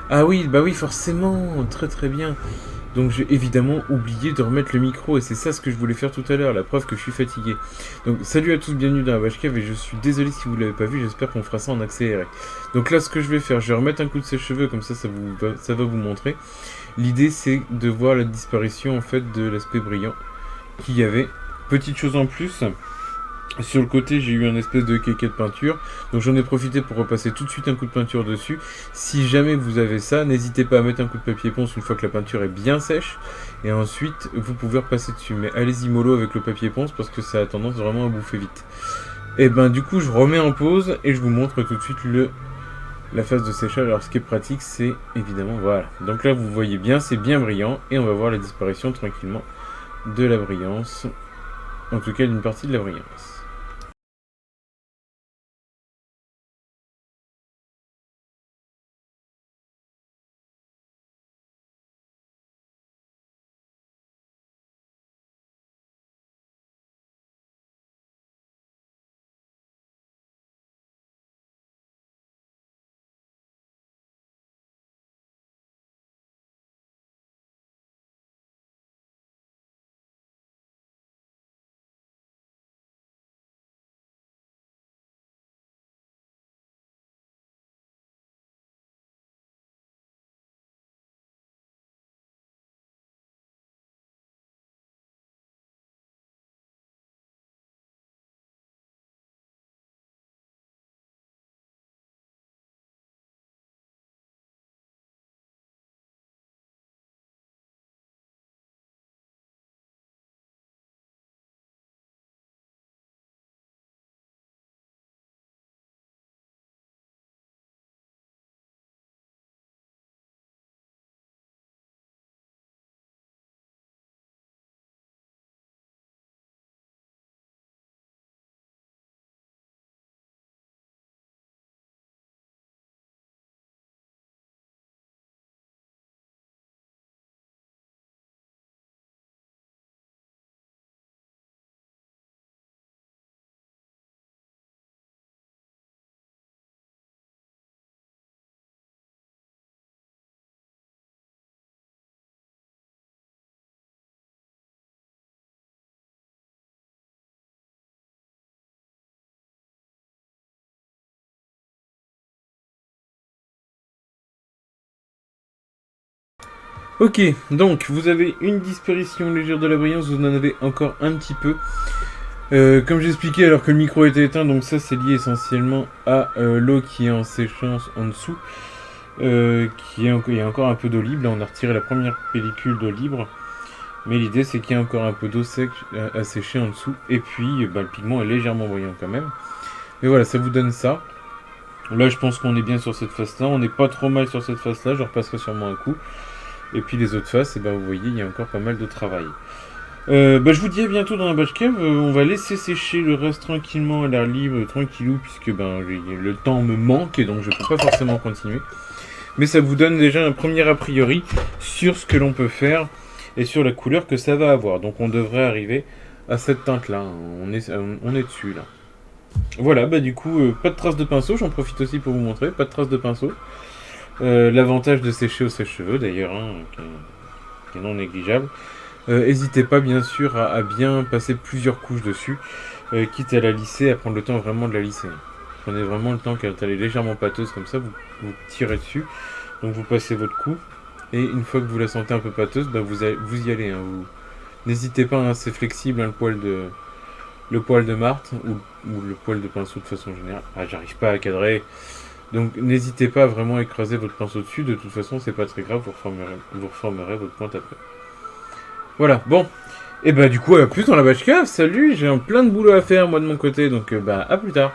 Ah oui, bah oui, forcément, très très bien. Donc j'ai évidemment oublié de remettre le micro et c'est ça ce que je voulais faire tout à l'heure, la preuve que je suis fatigué. Donc salut à tous, bienvenue dans la Vache Cave et je suis désolé si vous l'avez pas vu, j'espère qu'on fera ça en accéléré. Donc là ce que je vais faire, je vais remettre un coup de sèche-cheveux comme ça va vous montrer. L'idée c'est de voir la disparition en fait de l'aspect brillant qu'il y avait. Petite chose en plus, sur le côté, j'ai eu un espèce de kéké de peinture. Donc j'en ai profité pour repasser tout de suite un coup de peinture dessus. Si jamais vous avez ça, n'hésitez pas à mettre un coup de papier ponce une fois que la peinture est bien sèche. Et ensuite, vous pouvez repasser dessus. Mais allez-y mollo avec le papier ponce parce que ça a tendance vraiment à bouffer vite. Et ben du coup, je remets en pause et je vous montre tout de suite la phase de séchage. Alors ce qui est pratique, c'est évidemment, voilà. Donc là, vous voyez bien, c'est bien brillant. Et on va voir la disparition tranquillement de la brillance. En tout cas, d'une partie de la brillance. Ok, donc vous avez une disparition légère de la brillance, vous en avez encore un petit peu. Comme j'expliquais alors que le micro était éteint, donc ça c'est lié essentiellement à l'eau qui est en séchance en dessous. Il y a encore un peu d'eau libre, là on a retiré la première pellicule d'eau libre. Mais l'idée c'est qu'il y a encore un peu d'eau sec à sécher en dessous. Et puis bah, le pigment est légèrement brillant quand même. Mais voilà, ça vous donne ça. Là je pense qu'on est bien sur cette face là, on n'est pas trop mal sur cette face là, je repasserai sûrement un coup. Et puis les autres faces, et ben, vous voyez, il y a encore pas mal de travail. Bah, je vous dis à bientôt dans la batch cave. On va laisser sécher le reste tranquillement à l'air libre, tranquillou, puisque ben, le temps me manque et donc je peux pas forcément continuer. Mais ça vous donne déjà un premier a priori sur ce que l'on peut faire et sur la couleur que ça va avoir. Donc on devrait arriver à cette teinte là. On est dessus là. Voilà, bah du coup, pas de traces de pinceau. J'en profite aussi pour vous montrer. Pas de traces de pinceau. L'avantage de sécher au sèche-cheveux d'ailleurs, hein, qui est non négligeable. N'hésitez pas bien sûr à bien passer plusieurs couches dessus, quitte à la lisser, à prendre le temps vraiment de la lisser. Prenez vraiment le temps qu'elle est légèrement pâteuse comme ça, vous tirez dessus, donc vous passez votre coup, et une fois que vous la sentez un peu pâteuse, bah vous y allez. Hein, n'hésitez pas, hein, c'est flexible, hein, le poil de martre, ou le poil de pinceau de façon générale. Ah, j'arrive pas à cadrer. Donc n'hésitez pas à vraiment écraser votre pinceau dessus, de toute façon c'est pas très grave, vous reformerez votre pointe après. Voilà, bon. Et bah du coup, à plus dans la batch cave, salut, j'ai un plein de boulot à faire moi de mon côté, donc bah à plus tard.